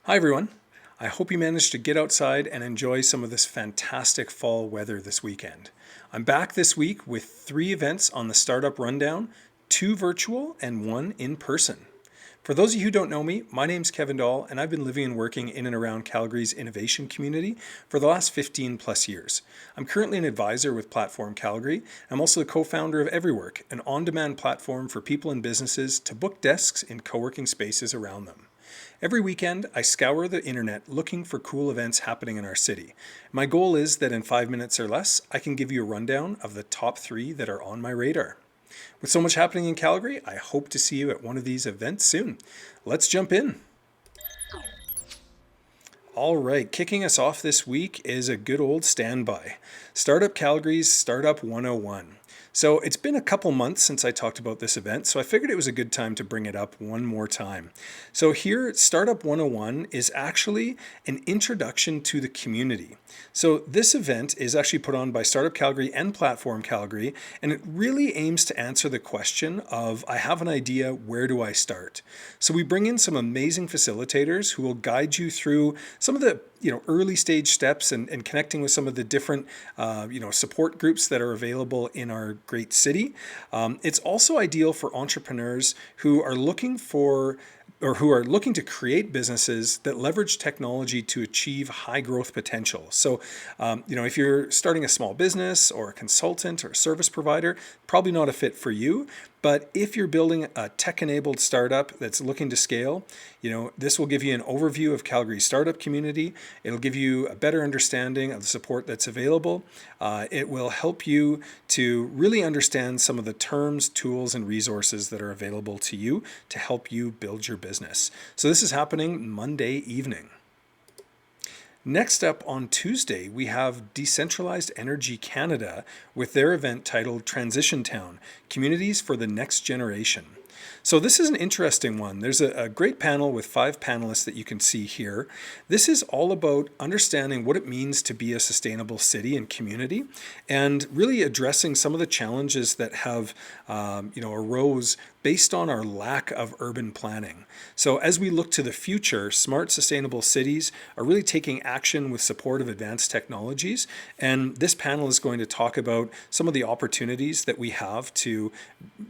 Hi everyone. I hope you managed to get outside and enjoy some of this fantastic fall weather this weekend. I'm back this week with 3 events on the Startup Rundown, 2 virtual and 1 in person. For those of you who don't know me, my name's Kevin Dahl and I've been living and working in and around Calgary's innovation community for the last 15 plus years. I'm currently an advisor with Platform Calgary. I'm also the co-founder of Everywork, an on-demand platform for people and businesses to book desks in co-working spaces around them. Every weekend, I scour the internet looking for cool events happening in our city. My goal is that in 5 minutes or less, I can give you a rundown of the top 3 that are on my radar. With so much happening in Calgary, I hope to see you at one of these events soon. Let's jump in. All right, kicking us off this week is a good old standby. Startup Calgary's Startup 101. So it's been a couple months since I talked about this event, so I figured it was a good time to bring it up one more time. So here, Startup 101 is actually an introduction to the community. So this event is actually put on by Startup Calgary and Platform Calgary, and it really aims to answer the question of, I have an idea, where do I start? So we bring in some amazing facilitators who will guide you through some of the early stage steps and connecting with some of the different support groups that are available in our great city. It's also ideal for entrepreneurs who are looking to create businesses that leverage technology to achieve high growth potential. So, if you're starting a small business or a consultant or a service provider, probably not a fit for you. But if you're building a tech-enabled startup that's looking to scale, this will give you an overview of Calgary's startup community. It'll give you a better understanding of the support that's available. It will help you to really understand some of the terms, tools, and resources that are available to you to help you build your business. So this is happening Monday evening. Next up on Tuesday, we have Decentralized Energy Canada with their event titled Transition Town, Communities for the Next Generation. So this is an interesting one. There's a great panel with 5 panelists that you can see here. This is all about understanding what it means to be a sustainable city and community, and really addressing some of the challenges that have arose based on our lack of urban planning. So as we look to the future, smart, sustainable cities are really taking action with support of advanced technologies. And this panel is going to talk about some of the opportunities that we have to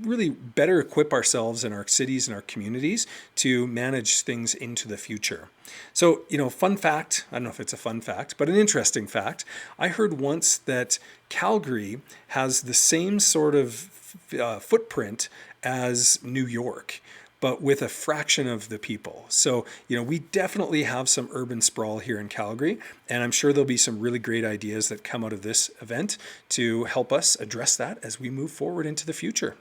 really better equip ourselves in our cities and our communities to manage things into the future. So, fun fact, I don't know if it's a fun fact, but an interesting fact. I heard once that Calgary has the same sort of footprint as New York, but with a fraction of the people. So, we definitely have some urban sprawl here in Calgary, and I'm sure there'll be some really great ideas that come out of this event to help us address that as we move forward into the future.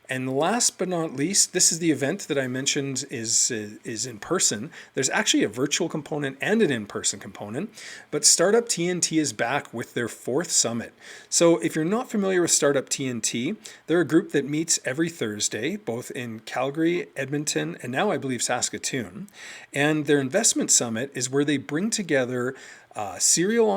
And last but not least, this is the event that I mentioned is in person. There's actually a virtual component and an in-person component, but Startup TNT is back with their 4th summit. So if you're not familiar with Startup TNT, they're a group that meets every Thursday, both in Calgary, Edmonton, and now I believe Saskatoon. And their investment summit is where they bring together serial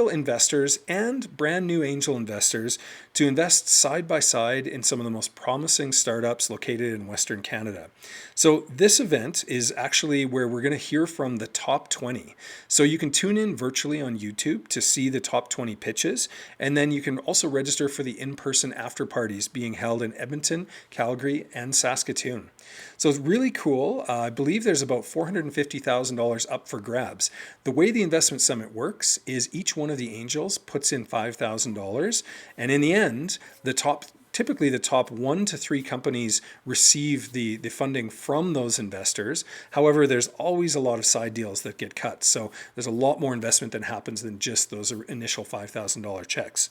investors and brand new angel investors to invest side by side in some of the most promising startups located in Western Canada. So this event is actually where we're going to hear from the top 20. So you can tune in virtually on YouTube to see the top 20 pitches, and then you can also register for the in-person after parties being held in Edmonton, Calgary, and Saskatoon. So it's really cool. I believe there's about $450,000 up for grabs. The way the investment summit works is each one of the angels puts in $5,000, and in the end, typically the top 1 to 3 companies receive the funding from those investors. However, there's always a lot of side deals that get cut. So there's a lot more investment that happens than just those initial $5,000 checks.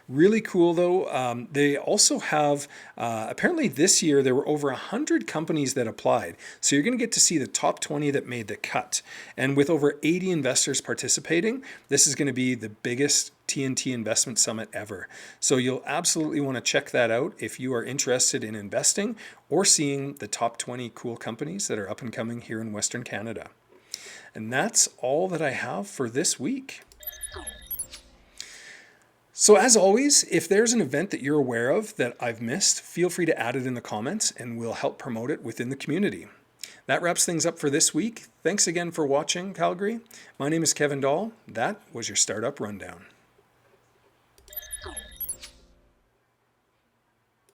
Really cool though. They also have, apparently this year, there were over 100 companies that applied. So you're going to get to see the top 20 that made the cut. And with over 80 investors participating, this is going to be the biggest TNT Investment Summit ever. So you'll absolutely want to check that out if you are interested in investing or seeing the top 20 cool companies that are up and coming here in Western Canada. And that's all that I have for this week. So as always, if there's an event that you're aware of that I've missed, feel free to add it in the comments and we'll help promote it within the community. That wraps things up for this week. Thanks again for watching, Calgary. My name is Kevin Dahl. That was your Startup Rundown.